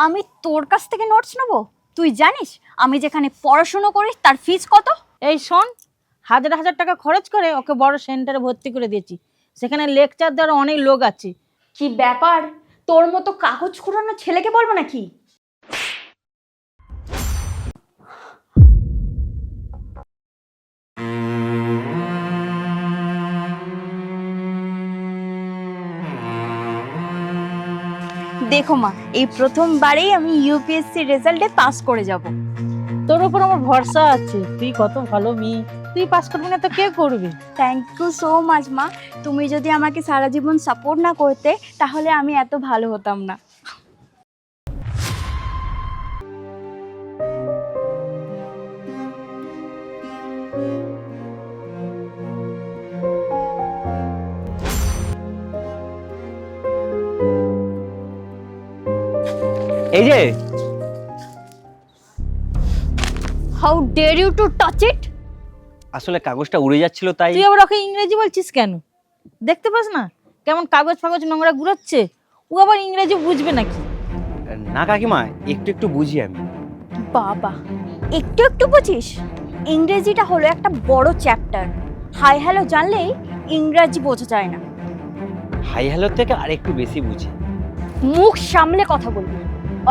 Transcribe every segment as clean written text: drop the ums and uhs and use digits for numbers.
আমি তোর কাছ থেকে নোটস নেবো? তুই জানিস আমি যেখানে পড়াশোনা করি তার ফিস কত? এই শোন, হাজার হাজার টাকা খরচ করে ওকে বড় সেন্টারে ভর্তি করে দিয়েছি। সেখানে লেকচার দেওয়ার অনেক লোক আছে। কি ব্যাপার, তোর মতো কাগজ কুড়ানো ছেলেকে বলবো নাকি? দেখো মা, এই প্রথমবারেই আমি ইউপিএসসি রেজাল্টে পাস করে যাব। তোর উপর আমার ভরসা আছে, তুই কত ভালো মেয়ে, তুই পাস করবি না তো কে করবে? থ্যাংক ইউ সো মাচ মা। তুমি যদি আমাকে সারা জীবন সাপোর্ট না করতে তাহলে আমি এত ভালো হতাম না। এই যে how dare you to touch it? আসলে কাগজটা উড়ে যাচ্ছিল তাই। তুই আবার ওকে ইংরেজি বলছিস কেন? দেখতে পাস না কেমন কাগজ ফাগজ নোংরা ঘুরাচ্ছে? ও আবার ইংরেজি বুঝবে নাকি? না কাকিমা, একটু একটু বুঝি আমি। বাবা, একটু একটু বুঝিস? ইংরেজিটা হলো একটা বড় চ্যাপ্টার। হাই হ্যালো জানলেই ইংরাজি বোঝা যায় না। হাই হ্যালো থেকে আর একটু বেশি বুঝি। মুখ সামলে কথা বলবি,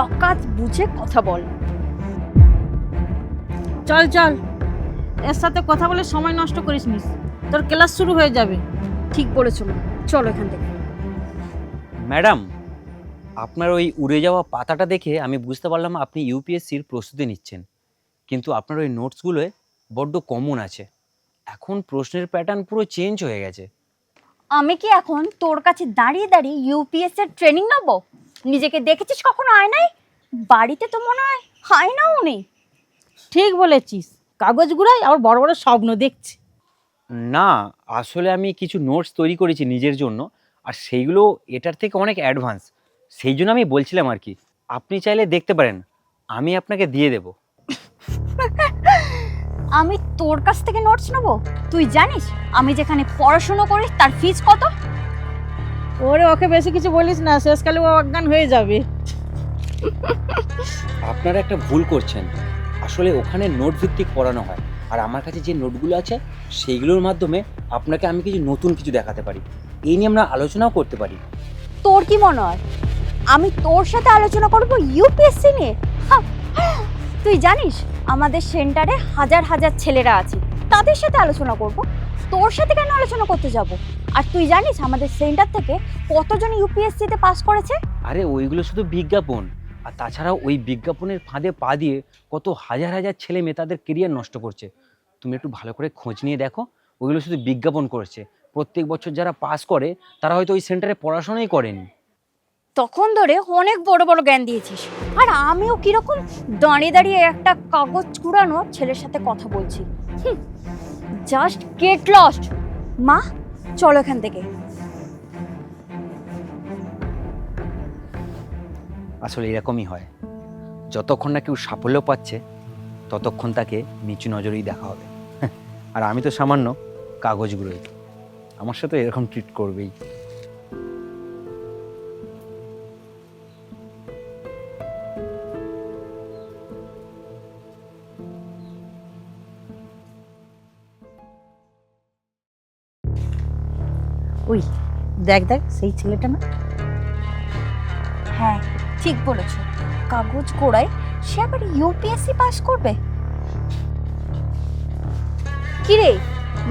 অকাজ বুঝে কথা বল। চল চল, এর সাথে কথা বলে সময় নষ্ট করিস নিস, তোর ক্লাস শুরু হয়ে যাবে। ঠিক বলেছো মা, চলো এখান থেকে। ম্যাডাম, আপনার ওই উড়ে যাওয়া পাতাটা দেখে আমি বুঝতে পারলাম আপনি ইউপিএসসির প্রস্তুতি নিচ্ছেন, কিন্তু আপনার ওই নোটসগুলোয় বড্ড কমন আছে। এখন প্রশ্নের প্যাটার্ন পুরো চেঞ্জ হয়ে গেছে। আমি কি এখন তোর কাছে দাঁড়িয়ে দাঁড়িয়ে ইউপিএসসি এর ট্রেনিং নেবো? নিজেকে দেখেছিস কখনো আয়নায়? বাড়িতে তো মনে হয় আয়নাও নেই। ঠিক বলেছিস, কাগজ গুড়াই আবার বড় বড় স্বপ্ন দেখছি। না, আসলে আমি কিছু নোটস তৈরি করেছি নিজের জন্য, আর সেইগুলো এটার থেকে অনেক অ্যাডভান্স। সেই জন্য আমি বলছিলাম আর কি, আপনি চাইলে দেখতে পারেন, আমি আপনাকে দিয়ে দেবো। আমি তোর কাছ থেকে নোটস নেবো? তুই জানিস আমি যেখানে পড়াশোনা করি তার ফিস কত? ওরে ওকে বেশি কিছু বলিস না, শেষকালে ও অজ্ঞান হয়ে যাবে। আপনারা একটা ভুল করছেন। আসলে ওখানে নোট ভিত্তিক পড়ানো হয়, আর আমার কাছে যে নোটগুলো আছে সেইগুলোর মাধ্যমে আপনাকে আমি কিছু নতুন কিছু দেখাতে পারি। এই নিয়ে আমরা আলোচনাও করতে পারি। তোর কি মনে হয় আমি তোর সাথে আলোচনা করব ইউপিএসসি নিয়ে? তুই জানিস আমাদের সেন্টারে হাজার হাজার ছেলেরা আছে, তাদের সাথে আলোচনা করব? তোর সাথে কেন আলোচনা করতে যাব? আর তুই জানিস আমাদের সেন্টার থেকে কতজন ইউপিএসসিতে পাস করেছে? আরে ওইগুলো শুধু বিজ্ঞাপন, আর তাছাড়াও ওই বিজ্ঞাপনের ফাঁদে পা দিয়ে কত হাজার হাজার ছেলে মেয়ে তাদের কেরিয়ার নষ্ট করছে। তুমি একটু ভালো করে খোঁজ নিয়ে দেখো, ওইগুলো শুধু বিজ্ঞাপন করছে। প্রত্যেক বছর যারা পাস করে তারা হয়তো ওই সেন্টারে পড়াশোনাই করেনি। তখন ধরে অনেক বড় বড় জ্ঞান দিয়েছিস, আর আমিও কিরকম দাঁড়িয়ে দাঁড়িয়ে একটা কাগজ কুড়ানো ছেলের সাথে কথা বলছি। Just get lost. মা, চলো এখান থেকে। আসলে এরকমই হয়, যতক্ষণ না কেউ সাফল্য পাচ্ছে ততক্ষণ তাকে নিচু নজরেই দেখা হবে। আর আমি তো সামান্য কাগজগুলোই, আমার সাথে এরকম ট্রিট করবেই। ওই দেখ দেখ, সেই ছেলেটা না? হ্যাঁ, ঠিক বলেছো। কাগজ কোড়ায় সে আবার ইউপিএসসি পাস করবে? কিরে,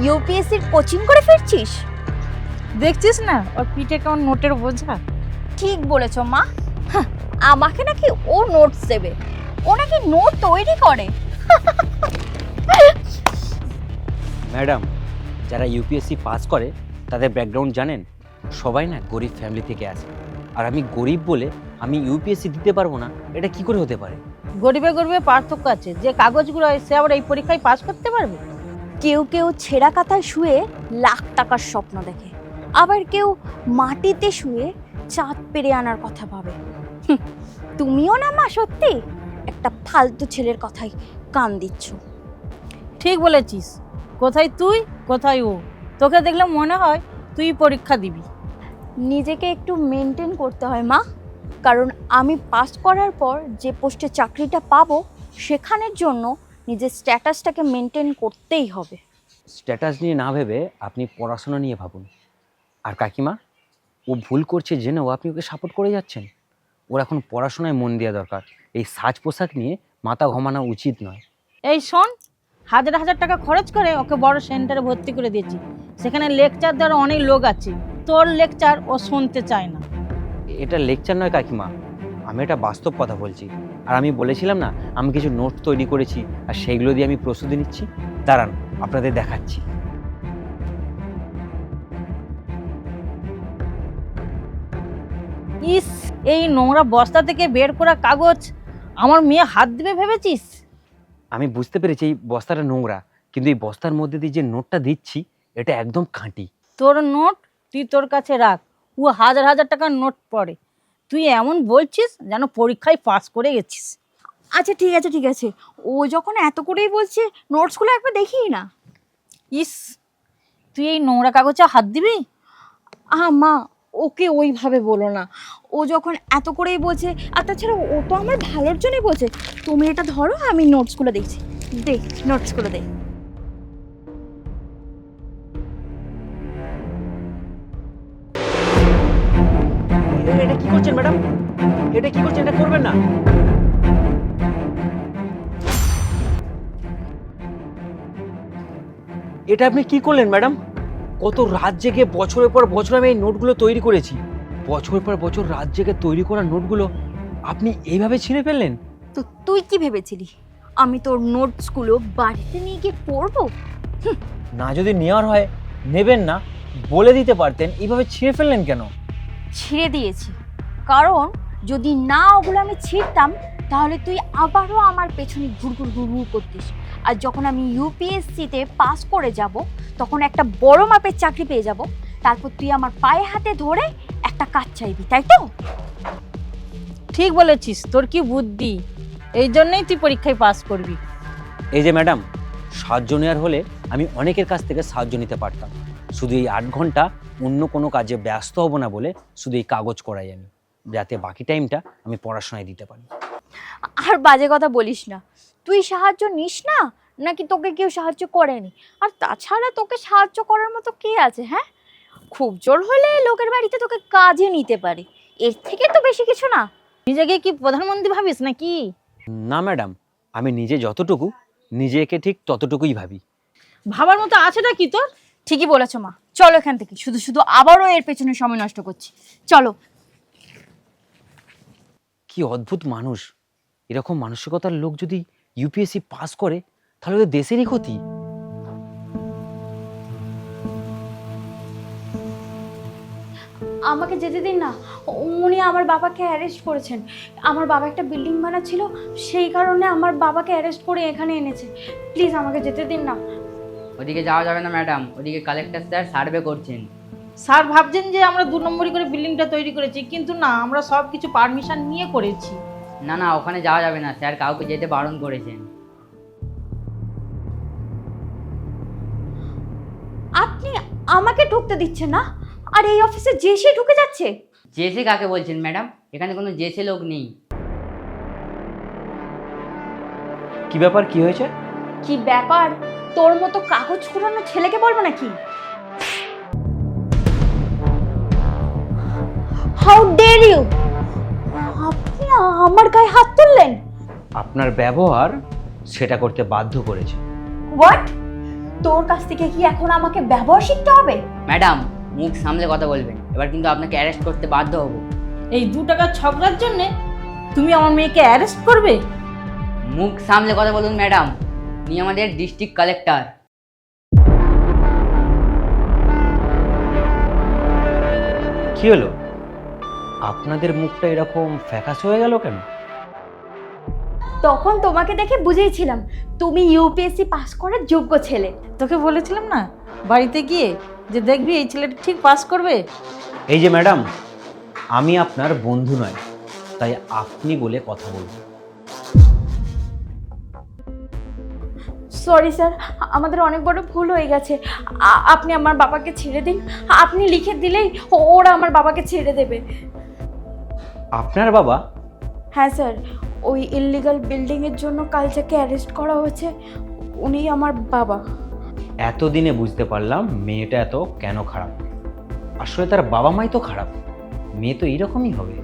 ইউপিএসসির কোচিং করে ফিরছিস? দেখছিস না ওর পিঠে কেমন নোটের বোঝা? ঠিক বলেছো মা। আমাকে নাকি ও নোটস দেবে, ও নাকি নোট তৈরি করে। ম্যাডাম, যারা ইউপিএসসি পাস করে তাদের ব্যাকগ্রাউন্ড জানেন? সবাই না গরিব ফ্যামিলি থেকে আসে। আর আমি গরিব বলে আমি ইউপিএসসি দিতে পারবো না, এটা কি করে হতে পারে? গরিবে গরিবে পার্থক্য আছে, যে কাগজগুলো সে আবার এই পরীক্ষায় পাস করতে পারবে? কেউ কেউ ছেঁড়া কাঁথায় শুয়ে লাখ টাকার স্বপ্ন দেখে, আবার কেউ মাটিতে শুয়ে চাঁদ পেরে আনার কথা ভাবে। তুমিও না মা সত্যি একটা ফালতু ছেলের কথাই কান দিচ্ছ। ঠিক বলেছিস, কোথায় তুই কোথায় ও, তোকে দেখলে মনে হয় তুই পরীক্ষা দিবি। নিজেকে একটু মেনটেন করতে হয় মা। কারণ আমি পাস করার পর যে পোস্টে চাকরিটা পাবো সেখানের জন্য নিজের স্ট্যাটাসটাকে মেনটেন করতেই হবে। স্ট্যাটাস নিয়ে না ভেবে আপনি পড়াশোনা নিয়ে ভাবুন। আর কাকিমা, ও ভুল করছে জেনেও আপনি ওকে সাপোর্ট করে যাচ্ছেন। ওর এখন পড়াশোনায় মন দেওয়া দরকার, এই সাজ পোশাক নিয়ে মাথা ঘামানো উচিত নয়। এই শোন, হাজার হাজার টাকা খরচ করে ওকে বড় সেন্টারে ভর্তি করে দিয়েছি, সেখানে লেকচার দেওয়ার অনেক লোক আছে, তোর লেকচার ও শুনতে চায় না। এটা লেকচার নয় কাকিমা, আমি এটা বাস্তব কথা বলছি। আর আমি বলেছিলাম না আমি কিছু নোট তৈরি করেছি আর সেইগুলো দিয়ে আমি প্রস্তুতি নিচ্ছি। দাঁড়ান আপনাদের দেখাচ্ছি। ইস, এই নোংরা বস্তা থেকে বের করা কাগজ আমার মেয়ে হাত দিবে ভেবেছিস? আমি বুঝতে পেরেছি এই বস্তাটা নোংরা, কিন্তু এই বস্তার মধ্যে দিয়ে যে নোটটা দিচ্ছি এটা একদম খাঁটি। তোর নোট তুই তোর কাছে রাখ, ও হাজার হাজার টাকার নোট পড়ে, তুই এমন বলছিস যেন পরীক্ষায় পাস করে গেছিস। আচ্ছা ঠিক আছে ঠিক আছে, ও যখন এত করেই বলছে নোটসগুলো একবার দেখিই না। ইস, তুই এই নোংরা কাগজে হাত দিবি? মা, ওকে ওইভাবে বলো না। ও যখন এত করেই বলছে, আর তাছাড়া ও তো আমার ভালোর জন্যই বলছে। তুমি এটা ধরো, আমি নোটসগুলো দেখছি। দেখ নোটসগুলো দেখ। এটা কি করছেন ম্যাডাম? এটা কি করছেন? এটা করবেন না। এটা আপনি কি করলেন ম্যাডাম? কত রাত জেগে বছরের পর বছর আমি এই নোটগুলো তৈরি করেছি। বছরের পর বছর রাত জেগে তৈরি করা নোটগুলো আপনি এইভাবে ছিঁড়ে ফেললেন? তো তুই কি ভেবেছিলি আমি তোর নোটসগুলো বাড়িতে নিয়ে গিয়ে পড়বো? না, যদি নেওয়ার হয় নেবেন না, বলে দিতে পারতেন। এইভাবে ছিঁড়ে ফেললেন কেন? ছিঁড়ে দিয়েছি কারণ যদি না ওগুলো আমি ছিঁড়তাম তাহলে তুই আবারও আমার পেছনে ঘুরঘুর ঘুরঘুর করতিস। আর যখন আমি ইউপিএসসিতে পাস করে যাব তখন একটা বড় মাপের চাকরি পেয়ে যাব, তারপর তুই আমার পায়ে হাতে ধরে একটা কাজ চাইবি, তাই তো? ঠিক বলেছিস, তোর কি বুদ্ধি, এই জন্যই তুই পরীক্ষায় পাস করবি। এই যে ম্যাডাম, সাহায্য নেওয়ার হলে আমি অনেকের কাছ থেকে সাহায্য নিতে পারতাম। শুধু এই 8 ঘন্টা অন্য কোনো কাজে ব্যস্ত হব না বলে শুধু এই কাগজ করাই আমি, যাতে বাকি টাইমটা আমি পড়াশোনায় দিতে পারি। আর বাজে কথা বলিস না। তুই সাহায্য নিস না নাকি তোকে কেউ সাহায্য করেনি? আর তাছাড়া তোকে সাহায্য করার মতো কে আছে? হ্যাঁ, খুব জোর হলে লোকের বাড়িতে তোকে কাজে নিতে পারে, এর থেকে তো বেশি কিছু না। নিজেকে কি প্রধানমন্ত্রী ভাবিস নাকি? না ম্যাডাম, আমি নিজে যতটুকু নিজেকে ঠিক ততটুকুই ভাবি। ভাবার মতো আছেটা কি তোর? ঠিকই বলেছো মা, চলো এখান থেকে। শুধু শুধু আবারও এর পেছনে সময় নষ্ট করছি, চলো। কি অদ্ভুত মানুষ! এরকম মানসিকতার লোক যদি ইউপিএসসি পাস করে তাহলে ওদের দেশেরই ক্ষতি। আমাকে যেতে দিন না, উনি আমার বাবাকে অ্যারেস্ট করেছেন। আমার বাবা একটা বিল্ডিং বানাচ্ছিল, সেই কারণে আমার বাবাকে অ্যারেস্ট করে এখানে এনেছে। প্লিজ আমাকে যেতে দিন না। ওদিকে যাওয়া যাবে না ম্যাডাম, ওদিকে কালেক্টর স্যার সার্ভে করছেন। স্যার ভাবছেন যে আমরা 2 নম্বরই করে বিল্ডিংটা তৈরি করেছি, কিন্তু না, আমরা সব কিছু পারমিশন নিয়ে করেছি। না না, ওখানে যাওয়া যাবে না, স্যার কাউকে যেতে বারণ করেছেন। আপনি আমাকে ঢুকতে দিচ্ছেন না, আর এই অফিসে যে সে ঢুকে যাচ্ছে। জেসে কাকে বলছেন ম্যাডাম? এখানে কোনো জেসে লোক নেই। কি ব্যাপার, কি হয়েছে? কি ব্যাপার? তোর মতো কাগজ কুড়ানো ছেলেকে বলবো নাকি? How dare you! আপনি আমার গায়ে হাত তুললেন? আপনার ব্যবহার সেটা করতে বাধ্য করেছে। হোয়াট? তোর কাছ থেকে কি এখন আমাকে ব্যবহার শিখতে হবে? ম্যাডাম, মুখ সামলে কথা বলবেন, এবার কিন্তু আপনাকে অ্যারেস্ট করতে বাধ্য হব। এই 2 টাকার ঝগড়ার জন্য তুমি আমার মেয়েকে অ্যারেস্ট করবে? মুখ সামলে কথা বলুন ম্যাডাম, উনি আমাদের ডিস্ট্রিক্ট কালেক্টর। কি হলো, আপনাদের মুখটা এরকম ফ্যাকাশ হয়ে গেল কেন? তখন তোমাকে দেখে বুঝেইছিলাম তুমি ইউপিএসসি পাস করার যোগ্য ছেলে। তোকে বলেছিলাম না বাড়িতে গিয়ে যে দেখবি এই ছেলেটা ঠিক পাস করবে। এই যে ম্যাডাম, আমি আপনার বন্ধু নয়, তাই আপনি বলে কথা বলবো। সরি স্যার, আমাদের অনেক বড় ভুল হয়ে গেছে। আপনি আমার বাবাকে ছেড়ে দিন। আপনি লিখে দিলেই ওরা আমার বাবাকে ছেড়ে দেবে। আপনার বাবা? হ্যাঁ স্যার, ওই ইললিগাল বিল্ডিংয়ের জন্য কাল যাকে অ্যারেস্ট করা হয়েছে উনি আমার বাবা। এতদিনে বুঝতে পারলাম মেয়েটা এত কেন খারাপ। আসলে তার বাবা মাই তো খারাপ, মেয়ে তো এইরকমই হবে।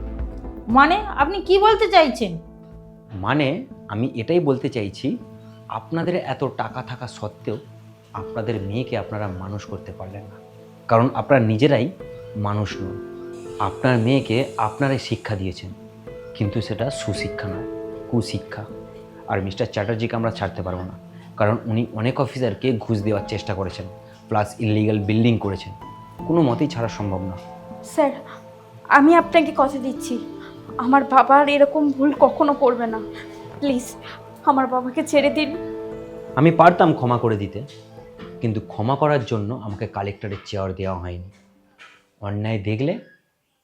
মানে আপনি কি বলতে চাইছেন? মানে আমি এটাই বলতে চাইছি, আপনাদের এত টাকা থাকা সত্ত্বেও আপনাদের মেয়েকে আপনারা মানুষ করতে পারলেন না, কারণ আপনারা নিজেরাই মানুষ নন। আপনার মেয়েকে আপনারাই শিক্ষা দিয়েছেন, কিন্তু সেটা সুশিক্ষা নয়, কুশিক্ষা। আর মিস্টার চ্যাটার্জিকে আমরা ছাড়তে পারবো না, কারণ উনি অনেক অফিসারকে ঘুষ দেওয়ার চেষ্টা করেছেন, প্লাস ইললিগাল বিল্ডিং করেছেন। কোনো মতেই ছাড়া সম্ভব না। স্যার, আমি আপনাকে কথা দিচ্ছি আমার বাবার এরকম ভুল কখনো করবে না। প্লিজ আমার বাবাকে ছেড়ে দিন। আমি পারতাম ক্ষমা করে দিতে, কিন্তু ক্ষমা করার জন্য আমাকে কালেক্টরের চেয়ার দেওয়া হয়নি। অন্যায় দেখলে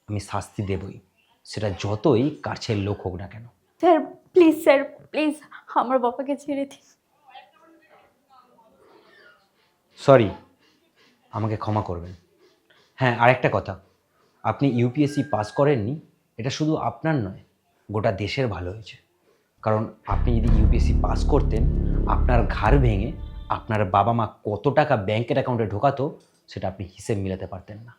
আমি শাস্তি দেবই, সেটা যতই কাছের লোক হোক না কেন। স্যার প্লিজ আমার বাবাকে ছেড়ে দিন। সরি, আমাকে ক্ষমা করবেন। হ্যাঁ, আরেকটা কথা, আপনি ইউপিএসসি পাস করেননি, এটা শুধু আপনার নয়, গোটা দেশের ভালো হয়েছে। কারণ আপনি যদি ইউপিএসসি পাস করতেন, আপনার ঘাড় ভেঙে আপনার বাবা মা কত টাকা ব্যাংকের অ্যাকাউন্টে ঢোকাতো সেটা আপনি হিসেব মিলাতে পারতেন না।